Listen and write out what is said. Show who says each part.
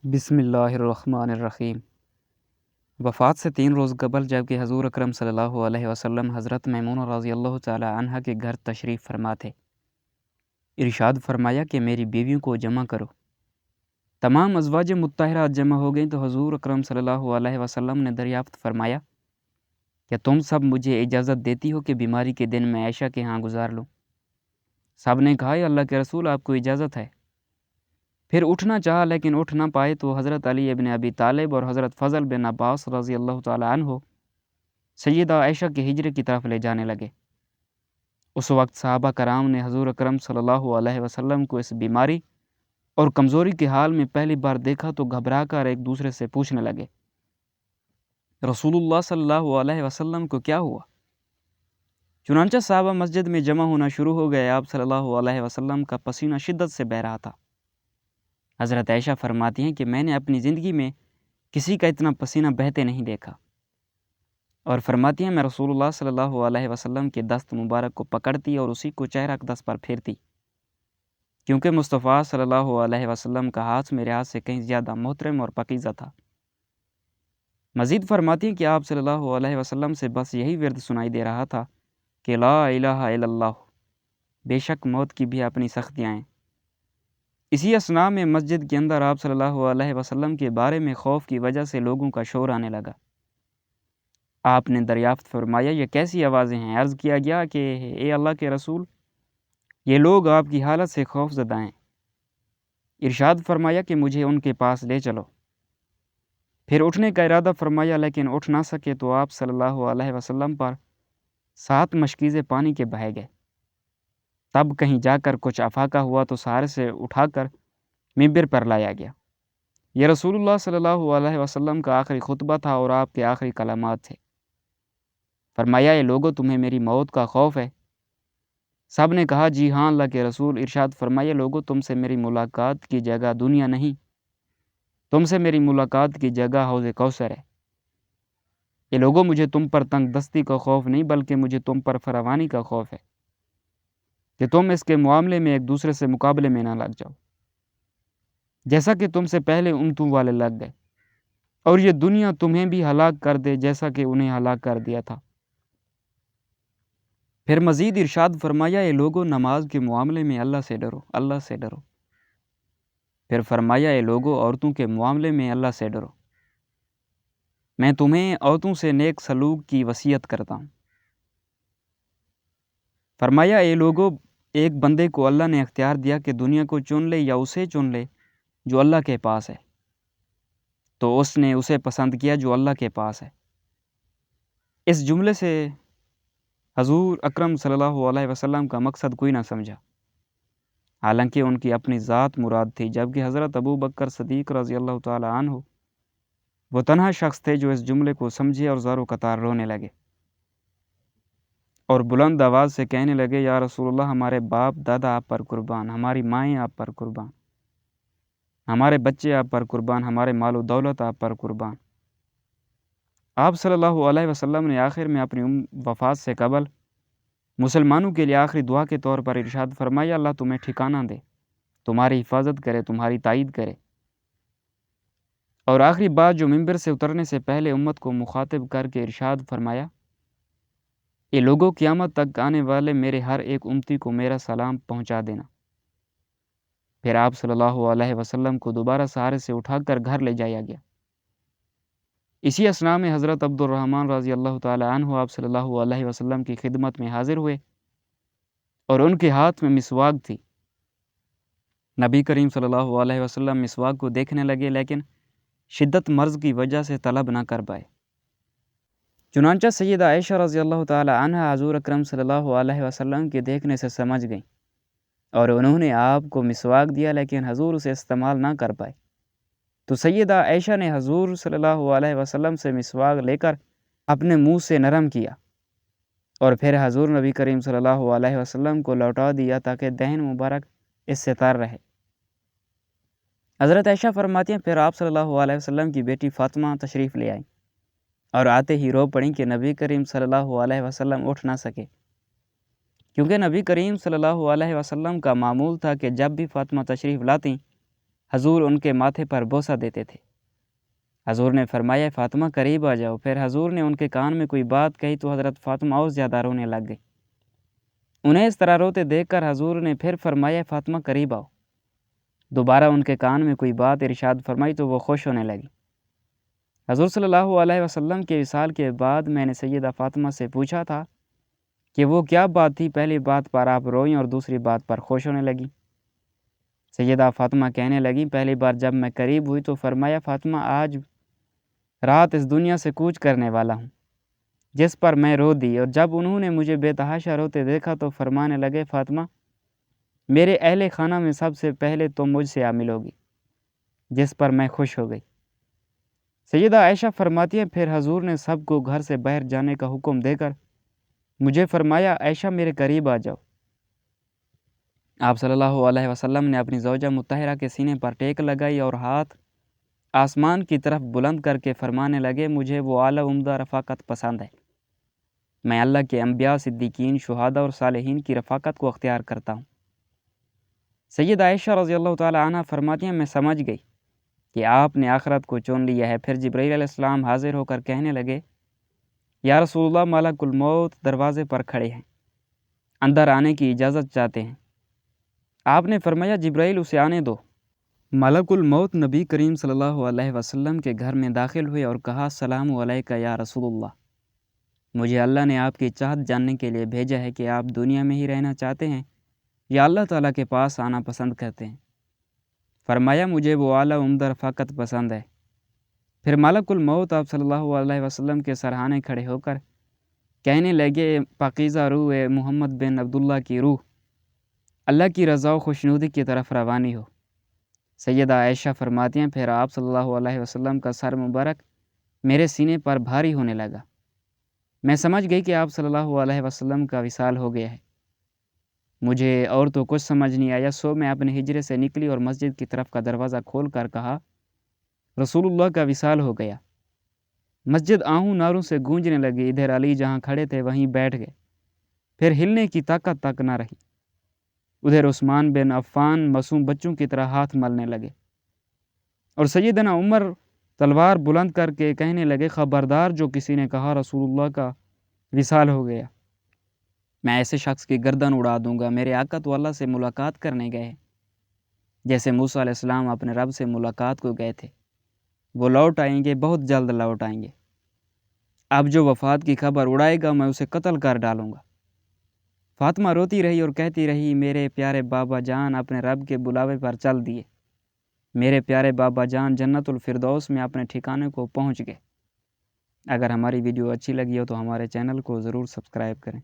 Speaker 1: بسم اللہ الرحمن الرحیم۔ وفات سے 3 روز قبل جب کہ حضور اکرم صلی اللہ علیہ وسلم حضرت میمونہ رضی اللہ تعالی عنہ کے گھر تشریف فرما تھے، ارشاد فرمایا کہ میری بیویوں کو جمع کرو۔ تمام ازواج مطہرات جمع ہو گئیں تو حضور اکرم صلی اللہ علیہ وسلم نے دریافت فرمایا کہ تم سب مجھے اجازت دیتی ہو کہ بیماری کے دن میں عائشہ کے ہاں گزار لوں؟ سب نے کہا، یا اللہ کے رسول، آپ کو اجازت ہے۔ پھر اٹھنا چاہا لیکن اٹھ نہ پائے تو حضرت علی ابن ابی طالب اور حضرت فضل بن عباس رضی اللہ تعالی عنہ سیدہ عائشہ کے حجرے کی طرف لے جانے لگے۔ اس وقت صحابہ کرام نے حضور اکرم صلی اللہ علیہ وسلم کو اس بیماری اور کمزوری کے حال میں پہلی بار دیکھا تو گھبرا کر ایک دوسرے سے پوچھنے لگے، رسول اللہ صلی اللہ علیہ وسلم کو کیا ہوا؟ چنانچہ صحابہ مسجد میں جمع ہونا شروع ہو گئے۔ آپ صلی اللہ علیہ وسلم کا پسینہ شدت سے بہہ رہا تھا۔ حضرت عائشہ فرماتی ہیں کہ میں نے اپنی زندگی میں کسی کا اتنا پسینہ بہتے نہیں دیکھا، اور فرماتی ہیں میں رسول اللہ صلی اللہ علیہ وسلم کے دست مبارک کو پکڑتی اور اسی کو چہرہ اقدس پر پھیرتی، کیونکہ مصطفیٰ صلی اللہ علیہ وسلم کا ہاتھ میرے ہاتھ سے کہیں زیادہ محترم اور پاکیزہ تھا۔ مزید فرماتی ہیں کہ آپ صلی اللہ علیہ وسلم سے بس یہی ورد سنائی دے رہا تھا کہ لا الہ الا اللہ، بے شک موت کی بھی اپنی سختیاں ہیں۔ اسی اثناء میں مسجد کے اندر آپ صلی اللہ علیہ وسلم کے بارے میں خوف کی وجہ سے لوگوں کا شور آنے لگا۔ آپ نے دریافت فرمایا، یہ کیسی آوازیں ہیں؟ عرض کیا گیا کہ اے اللہ کے رسول، یہ لوگ آپ کی حالت سے خوف زدہ ہیں۔ ارشاد فرمایا کہ مجھے ان کے پاس لے چلو۔ پھر اٹھنے کا ارادہ فرمایا لیکن اٹھ نہ سکے تو آپ صلی اللہ علیہ وسلم پر 7 مشکیزیں پانی کے بہہ گئے۔ تب کہیں جا کر کچھ افاقہ ہوا تو سہارے سے اٹھا کر منبر پر لایا گیا۔ یہ رسول اللہ صلی اللہ علیہ وسلم کا آخری خطبہ تھا اور آپ کے آخری کلمات تھے۔ فرمایا، اے لوگو، تمہیں میری موت کا خوف ہے؟ سب نے کہا، جی ہاں اللہ کے رسول۔ ارشاد فرمایا، لوگو، تم سے میری ملاقات کی جگہ دنیا نہیں، تم سے میری ملاقات کی جگہ حوض کوثر ہے۔ یہ لوگو، مجھے تم پر تنگ دستی کا خوف نہیں بلکہ مجھے تم پر فراوانی کا خوف ہے کہ تم اس کے معاملے میں ایک دوسرے سے مقابلے میں نہ لگ جاؤ، جیسا کہ تم سے پہلے امتوں والے لگ گئے، اور یہ دنیا تمہیں بھی ہلاک کر دے جیسا کہ انہیں ہلاک کر دیا تھا۔ پھر مزید ارشاد فرمایا، اے لوگو، نماز کے معاملے میں اللہ سے ڈرو، اللہ سے ڈرو۔ پھر فرمایا، اے لوگو، عورتوں کے معاملے میں اللہ سے ڈرو، میں تمہیں عورتوں سے نیک سلوک کی وصیت کرتا ہوں۔ فرمایا، اے لوگو، ایک بندے کو اللہ نے اختیار دیا کہ دنیا کو چن لے یا اسے چن لے جو اللہ کے پاس ہے، تو اس نے اسے پسند کیا جو اللہ کے پاس ہے۔ اس جملے سے حضور اکرم صلی اللہ علیہ وسلم کا مقصد کوئی نہ سمجھا، حالانکہ ان کی اپنی ذات مراد تھی، جبکہ حضرت ابو بکر صدیق رضی اللہ تعالی عنہ وہ تنہا شخص تھے جو اس جملے کو سمجھے اور زار و قطار رونے لگے اور بلند آواز سے کہنے لگے، یا رسول اللہ، ہمارے باپ دادا آپ پر قربان، ہماری مائیں آپ پر قربان، ہمارے بچے آپ پر قربان، ہمارے مال و دولت آپ پر قربان۔ آپ صلی اللہ علیہ وسلم نے آخر میں اپنی وفات سے قبل مسلمانوں کے لیے آخری دعا کے طور پر ارشاد فرمایا، اللہ تمہیں ٹھکانہ دے، تمہاری حفاظت کرے، تمہاری تائید کرے۔ اور آخری بات جو منبر سے اترنے سے پہلے امت کو مخاطب کر کے ارشاد فرمایا، یہ لوگوں، قیامت تک آنے والے میرے ہر ایک امتی کو میرا سلام پہنچا دینا۔ پھر آپ صلی اللہ علیہ وسلم کو دوبارہ سہارے سے اٹھا کر گھر لے جایا گیا۔ اسی اثناء میں حضرت عبد الرحمن رضی اللہ تعالی عنہ آپ صلی اللہ علیہ وسلم کی خدمت میں حاضر ہوئے اور ان کے ہاتھ میں مسواک تھی۔ نبی کریم صلی اللہ علیہ وسلم مسواک کو دیکھنے لگے لیکن شدت مرض کی وجہ سے طلب نہ کر پائے۔ چنانچہ سیدہ عائشہ رضی اللہ تعالی عنہ حضور اکرم صلی اللہ علیہ وسلم کے دیکھنے سے سمجھ گئیں اور انہوں نے آپ کو مسواک دیا لیکن حضور اسے استعمال نہ کر پائے، تو سیدہ عائشہ نے حضور صلی اللہ علیہ وسلم سے مسواک لے کر اپنے منہ سے نرم کیا اور پھر حضور نبی کریم صلی اللہ علیہ وسلم کو لوٹا دیا تاکہ دہن مبارک اس سے تر رہے۔ حضرت عائشہ فرماتی ہیں، پھر آپ صلی اللہ علیہ وسلم کی بیٹی فاطمہ تشریف لے آئیں اور آتے ہی رو پڑیں کہ نبی کریم صلی اللہ علیہ وسلم اٹھ نہ سکے، کیونکہ نبی کریم صلی اللہ علیہ وسلم کا معمول تھا کہ جب بھی فاطمہ تشریف لاتیں حضور ان کے ماتھے پر بوسہ دیتے تھے۔ حضور نے فرمایا فاطمہ قریب آ جاؤ۔ پھر حضور نے ان کے کان میں کوئی بات کہی تو حضرت فاطمہ اور زیادہ رونے لگ گئی۔ انہیں اس طرح روتے دیکھ کر حضور نے پھر فرمایا فاطمہ قریب آؤ۔ دوبارہ ان کے کان میں کوئی بات ارشاد فرمائی تو وہ خوش ہونے لگی۔ حضور صلی اللہ علیہ وسلم کے وصال کے بعد میں نے سیدہ فاطمہ سے پوچھا تھا کہ وہ کیا بات تھی، پہلی بات پر آپ روئیں اور دوسری بات پر خوش ہونے لگی۔ سیدہ فاطمہ کہنے لگی پہلی بار جب میں قریب ہوئی تو فرمایا فاطمہ آج رات اس دنیا سے کوچ کرنے والا ہوں، جس پر میں رو دی، اور جب انہوں نے مجھے بے تحاشا روتے دیکھا تو فرمانے لگے فاطمہ میرے اہل خانہ میں سب سے پہلے تم مجھ سے ملو گی، جس پر میں خوش ہو گئی۔ سیدہ عائشہ فرماتی ہیں پھر حضور نے سب کو گھر سے باہر جانے کا حکم دے کر مجھے فرمایا عائشہ میرے قریب آ جاؤ۔ آپ صلی اللہ علیہ وسلم نے اپنی زوجہ مطہرہ کے سینے پر ٹیک لگائی اور ہاتھ آسمان کی طرف بلند کر کے فرمانے لگے مجھے وہ اعلیٰ عمدہ رفاقت پسند ہے، میں اللہ کے انبیاء، صدیقین، شہداء اور صالحین کی رفاقت کو اختیار کرتا ہوں۔ سید عائشہ رضی اللہ تعالی عنہ فرماتی ہیں میں سمجھ گئی کہ آپ نے آخرت کو چن لیا ہے۔ پھر جبرائیل علیہ السلام حاضر ہو کر کہنے لگے یا رسول اللہ ملک الموت دروازے پر کھڑے ہیں، اندر آنے کی اجازت چاہتے ہیں۔ آپ نے فرمایا جبرائیل اسے آنے دو۔ ملک الموت نبی کریم صلی اللہ علیہ وسلم کے گھر میں داخل ہوئے اور کہا السلام علیکہ یا رسول اللہ، مجھے اللہ نے آپ کی چاہت جاننے کے لیے بھیجا ہے کہ آپ دنیا میں ہی رہنا چاہتے ہیں یا اللہ تعالیٰ کے پاس آنا پسند کرتے ہیں۔ فرمایا مجھے وہ اعلیٰ عمدہ رفاقت پسند ہے۔ پھر ملک الموت آپ صلی اللہ علیہ وسلم کے سرہانے کھڑے ہو کر کہنے لگے پاکیزہ روح محمد بن عبداللہ کی روح، اللہ کی رضا و خوشنودی کی طرف روانی ہو۔ سیدہ عائشہ فرماتی ہیں پھر آپ صلی اللہ علیہ وسلم کا سر مبارک میرے سینے پر بھاری ہونے لگا۔ میں سمجھ گئی کہ آپ صلی اللہ علیہ وسلم کا وصال ہو گیا ہے۔ مجھے اور تو کچھ سمجھ نہیں آیا، سو میں اپنے حجرے سے نکلی اور مسجد کی طرف کا دروازہ کھول کر کہا رسول اللہ کا وصال ہو گیا۔ مسجد آہوں ناروں سے گونجنے لگی، ادھر علی جہاں کھڑے تھے وہیں بیٹھ گئے، پھر ہلنے کی طاقت تک نہ رہی۔ ادھر عثمان بن عفان معصوم بچوں کی طرح ہاتھ ملنے لگے، اور سیدنا عمر تلوار بلند کر کے کہنے لگے خبردار جو کسی نے کہا رسول اللہ کا وصال ہو گیا، میں ایسے شخص کی گردن اڑا دوں گا۔ میرے آقا تو اللہ سے ملاقات کرنے گئے، جیسے موسیٰ علیہ السلام اپنے رب سے ملاقات کو گئے تھے، وہ لوٹ آئیں گے، بہت جلد لوٹ آئیں گے۔ اب جو وفات کی خبر اڑائے گا میں اسے قتل کر ڈالوں گا۔ فاطمہ روتی رہی اور کہتی رہی میرے پیارے بابا جان اپنے رب کے بلاوے پر چل دیے، میرے پیارے بابا جان جنت الفردوس میں اپنے ٹھکانے کو پہنچ گئے۔ اگر ہماری ویڈیو اچھی لگی ہو تو ہمارے چینل کو ضرور سبسکرائب کریں۔